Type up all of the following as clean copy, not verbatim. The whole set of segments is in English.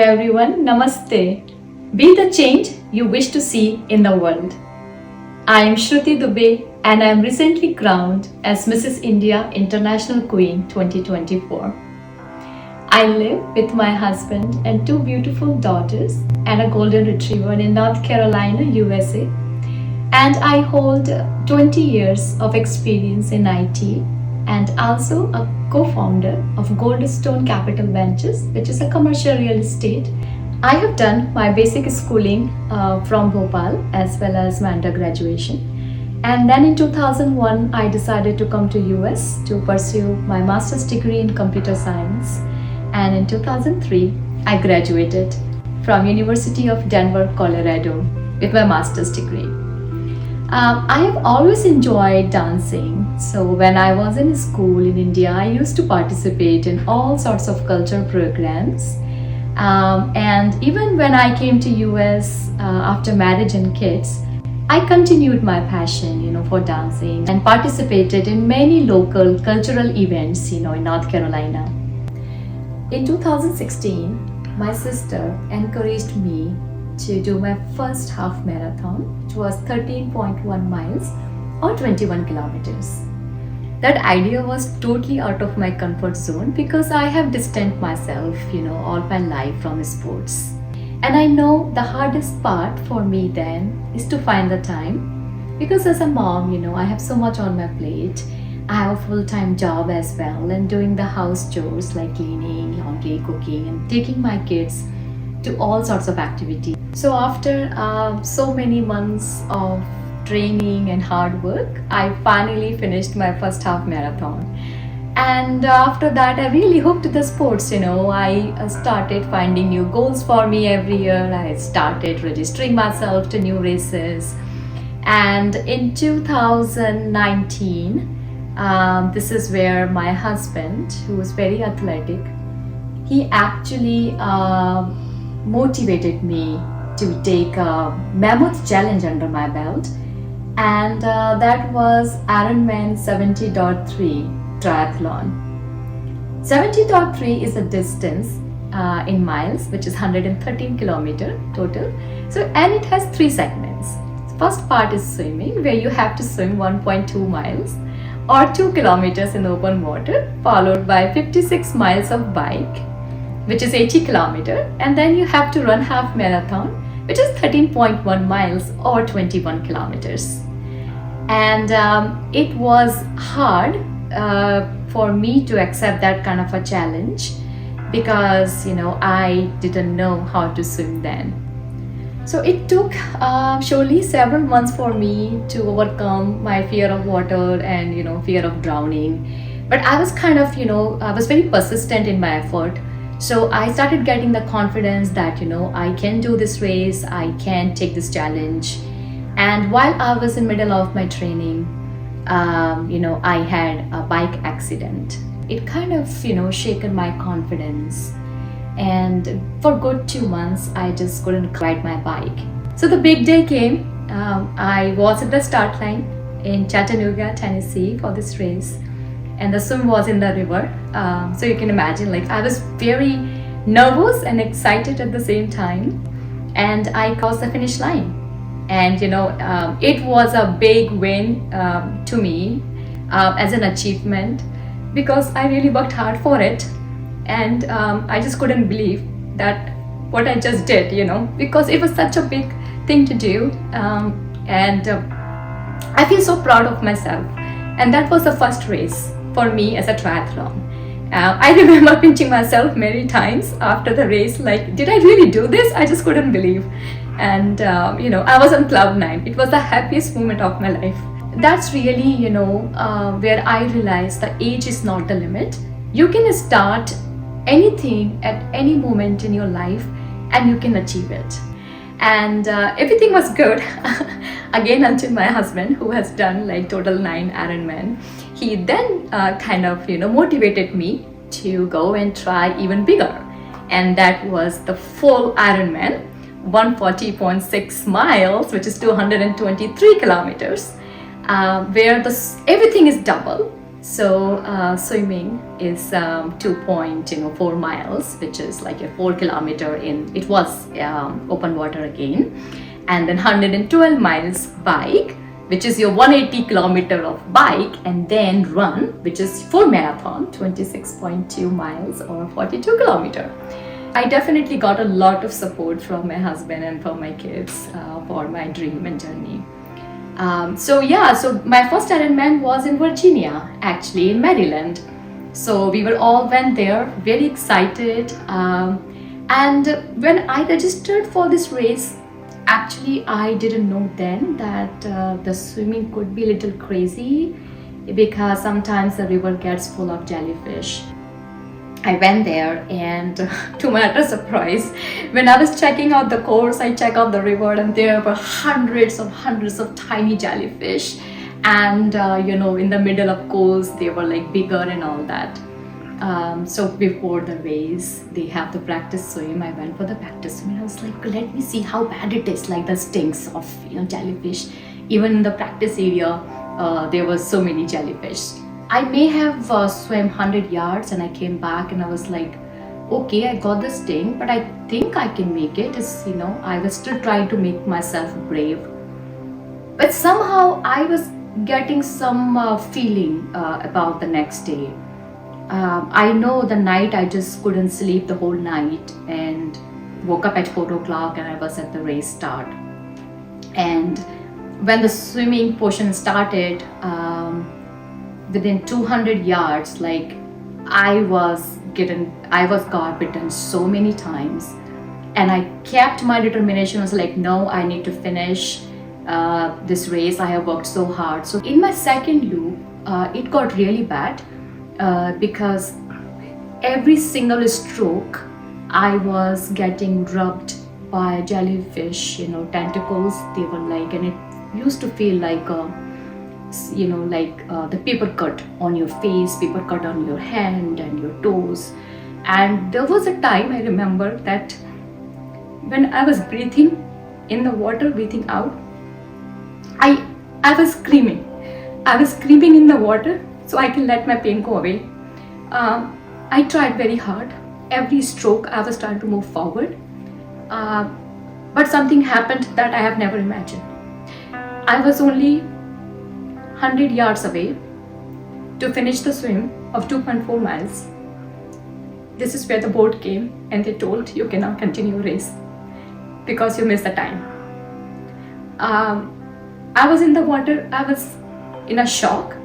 everyone, Namaste. Be the change you wish to see in the world. I am Shruti Dubey and I am recently crowned as Mrs. India International Queen 2024. I live with my husband and two beautiful daughters and a golden retriever in North Carolina, USA. And I hold 20 years of experience in IT and also a co-founder of Goldstone Capital Ventures, which is a commercial real estate. I have done my basic schooling from Bhopal as well as my undergraduation. And then in 2001, I decided to come to US to pursue my master's degree in computer science. And in 2003, I graduated from University of Denver, Colorado with my master's degree. I have always enjoyed dancing. So when I was in school in India, I used to participate in all sorts of culture programs. And even when I came to US after marriage and kids, I continued my passion, for dancing and participated in many local cultural events, in North Carolina. In 2016, my sister encouraged me to do my first half marathon, which was 13.1 miles or 21 kilometers. That idea was totally out of my comfort zone because I have distanced myself, all my life from sports. And I know the hardest part for me then is to find the time because as a mom, I have so much on my plate. I have a full-time job as well and doing the house chores like cleaning, laundry, cooking and taking my kids to all sorts of activities. So after so many months of training and hard work, I finally finished my first half marathon. And after that, I really hooked to the sports, I started finding new goals for me every year. I started registering myself to new races. And in 2019, this is where my husband, who was very athletic, he actually motivated me to take a mammoth challenge under my belt, and that was IRONMAN 70.3 triathlon. 70.3 is a distance in miles, which is 113 kilometers total. So, and it has three segments. First part is swimming, where you have to swim 1.2 miles or 2 kilometers in open water, followed by 56 miles of bike, which is 80 kilometers, and then you have to run half marathon, which is 13.1 miles or 21 kilometers. And it was hard for me to accept that kind of a challenge because, I didn't know how to swim then. So it took surely several months for me to overcome my fear of water and, fear of drowning. But I was kind of, I was very persistent in my effort. So I started getting the confidence that, I can do this race, I can take this challenge. And while I was in middle of my training, I had a bike accident. It kind of, shaken my confidence. And for good 2 months, I just couldn't ride my bike. So the big day came. I was at the start line in Chattanooga, Tennessee for this race. And the swim was in the river. So you can imagine, I was very nervous and excited at the same time. And I crossed the finish line. And, it was a big win to me as an achievement because I really worked hard for it. And I just couldn't believe that what I just did, because it was such a big thing to do. And I feel so proud of myself. And that was the first race for me as a triathlon. I remember pinching myself many times after the race, did I really do this? I just couldn't believe. And, I was on cloud 9. It was the happiest moment of my life. That's really, where I realized the age is not the limit. You can start anything at any moment in your life and you can achieve it. And everything was good again until my husband, who has done total 9 Ironman, he then kind of motivated me to go and try even bigger, and that was the full Ironman 140.6 miles, which is 223 kilometers, where everything is double. So swimming is 2.4 miles, which is like a 4 kilometer in, it was open water again, and then 112 miles bike, which is your 180 kilometer of bike, and then run, which is full marathon, 26.2 miles or 42 kilometer. I definitely got a lot of support from my husband and from my kids for my dream and journey. So my first Ironman was in Virginia, actually in Maryland. So we were all went there, very excited. And when I registered for this race, actually I didn't know then that the swimming could be a little crazy because sometimes the river gets full of jellyfish. I went there, and to my utter surprise, when I was checking out the course, I checked out the river, and there were hundreds of tiny jellyfish. And in the middle of course, they were like bigger and all that. So before the race, they have the practice swim. I went for the practice swim. I was like, let me see how bad it is, like the stinks of jellyfish. Even in the practice area, there were so many jellyfish. I may have swam 100 yards and I came back and I was like, okay, I got the sting, but I think I can make it. I was still trying to make myself brave. But somehow I was getting some feeling about the next day. I know the night I just couldn't sleep the whole night and woke up at 4 o'clock and I was at the race start. And when the swimming portion started, within 200 yards, like I was got bitten so many times, and I kept my determination. I was like, no, I need to finish this race. I have worked so hard. So in my second loop, it got really bad because every single stroke I was getting rubbed by jellyfish, tentacles. They were like, and it used to feel like the paper cut on your face, paper cut on your hand and your toes. And there was a time I remember that when I was breathing in the water, breathing out, I was screaming. I was screaming in the water so I can let my pain go away. I tried very hard. Every stroke I was trying to move forward. But something happened that I have never imagined. I was only 100 yards away to finish the swim of 2.4 miles. This is where the board came and they told you cannot continue your race because you missed the time. I was in the water, I was in a shock.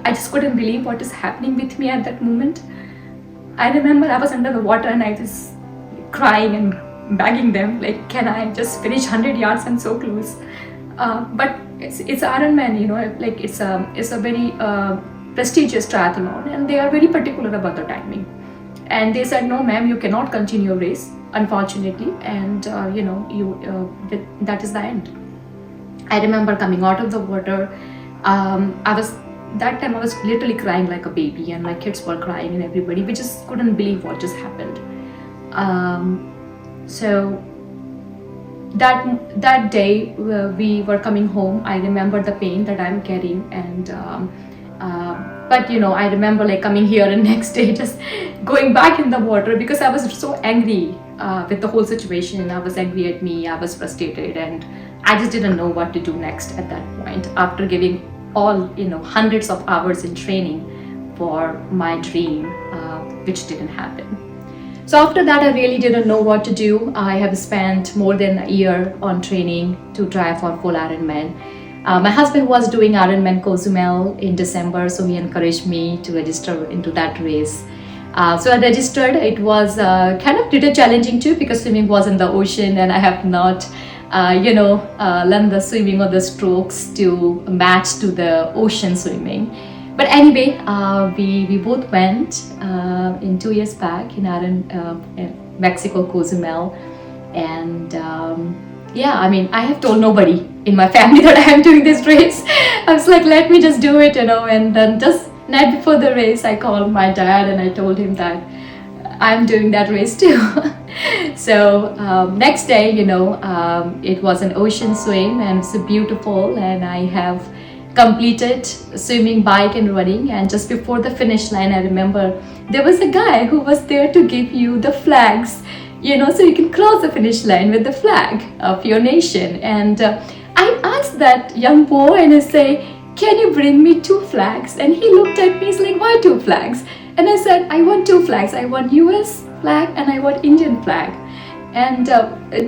I just couldn't believe what is happening with me at that moment. I remember I was under the water and I was crying and begging them, like, can I just finish 100 yards? I'm so close. But it's Ironman, like it's a very prestigious triathlon, and they are very particular about the timing. And they said, no, ma'am, you cannot continue your race, unfortunately, and that is the end. I remember coming out of the water. That time I was literally crying like a baby, and my kids were crying, and everybody, we just couldn't believe what just happened. So that day we were coming home, I remember the pain that I'm carrying, and but I remember like coming here and next day just going back in the water because I was so angry with the whole situation. I was angry at me, I was frustrated, and I just didn't know what to do next at that point after giving all hundreds of hours in training for my dream, which didn't happen. So after that, I really didn't know what to do. I have spent more than a year on training to try for full Ironman. My husband was doing Ironman Cozumel in December, so he encouraged me to register into that race. So I registered. It was kind of little challenging too because swimming was in the ocean and I have not, learned the swimming or the strokes to match to the ocean swimming. But anyway, we both went in 2 years back in Mexico, Cozumel, and I have told nobody in my family that I am doing this race. I was like, let me just do it, and then just night before the race, I called my dad and I told him that I'm doing that race too. So next day, it was an ocean swim and it's beautiful, and I have completed swimming, bike and running, and just before the finish line, I remember there was a guy who was there to give you the flags, so you can cross the finish line with the flag of your nation. And I asked that young boy and I say, can you bring me 2 flags? And he looked at me, he's like, why 2 flags? And I said, I want 2 flags. I want US flag and I want Indian flag. And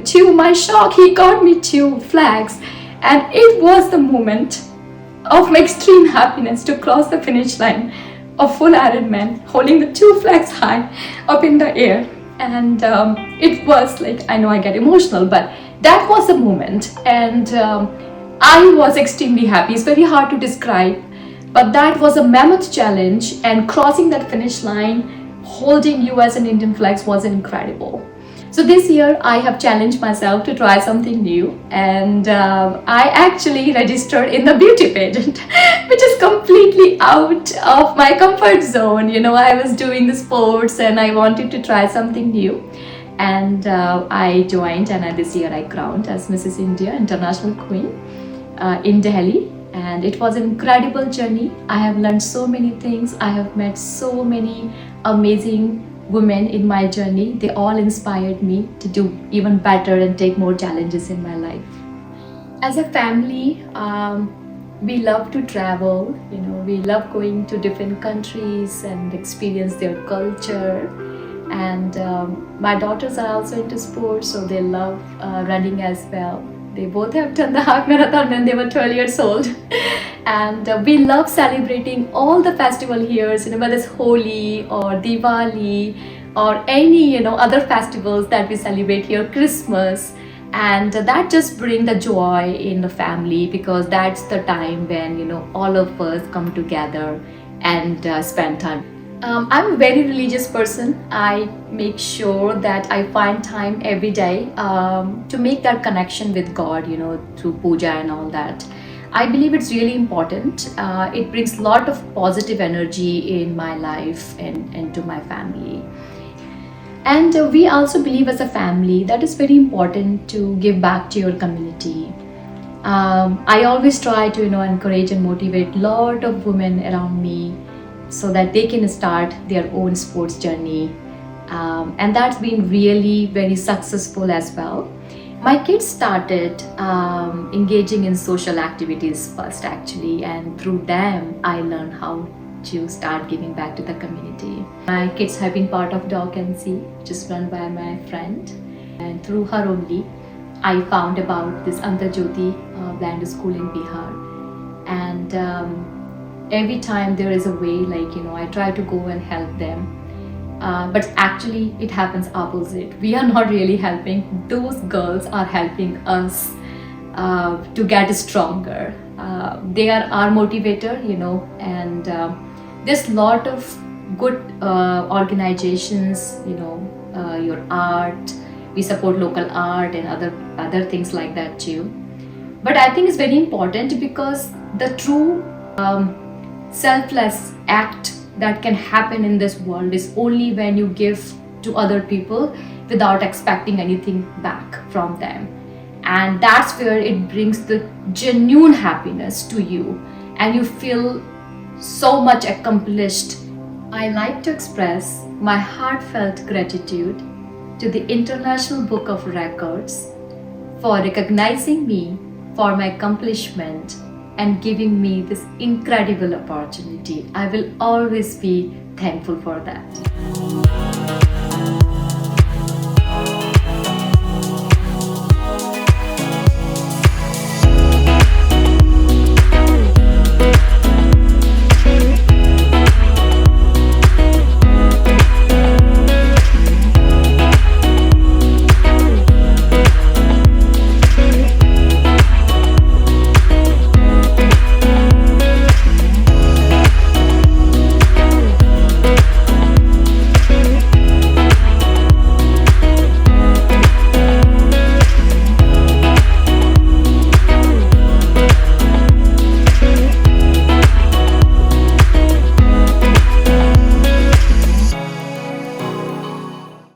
to my shock, he got me 2 flags. And it was the moment of my extreme happiness to cross the finish line of full Ironman, holding the 2 flags high up in the air. And it was like, I know I get emotional, but that was the moment. And I was extremely happy. It's very hard to describe, but that was a mammoth challenge, and crossing that finish line, holding US and Indian flags was incredible. So this year I have challenged myself to try something new, and I actually registered in the beauty pageant, which is completely out of my comfort zone. I was doing the sports and I wanted to try something new. And I joined, and this year I crowned as Mrs. India International Queen in Delhi. And it was an incredible journey. I have learned so many things. I have met so many amazing women in my journey. They all inspired me to do even better and take more challenges in my life. As a family, we love to travel. We love going to different countries and experience their culture. And my daughters are also into sports, so they love running as well. They both have done the half marathon when they were 12 years old. And we love celebrating all the festival here, whether it's Holi or Diwali or any other festivals that we celebrate here, Christmas. And that just brings the joy in the family, because that's the time when all of us come together and spend time. I'm a very religious person. I make sure that I find time every day to make that connection with God, through puja and all that. I believe it's really important. It brings a lot of positive energy in my life and to my family. And we also believe as a family that it's very important to give back to your community. I always try to encourage and motivate a lot of women around me, so that they can start their own sports journey. And that's been really very successful as well. My kids started engaging in social activities first, actually, and through them I learned how to start giving back to the community. My kids have been part of Dog and Sea, which is run by my friend, and through her only I found about this Antarjyoti blind school in Bihar. And every time there is a way, I try to go and help them. But actually it happens opposite. We are not really helping. Those girls are helping us to get stronger. They are our motivator, and there's a lot of good organizations, your art. We support local art and other things like that too. But I think it's very important, because the true selfless act that can happen in this world is only when you give to other people without expecting anything back from them. And that's where it brings the genuine happiness to you, and you feel so much accomplished. I like to express my heartfelt gratitude to the International Book of Records for recognizing me for my accomplishment and giving me this incredible opportunity. I will always be thankful for that.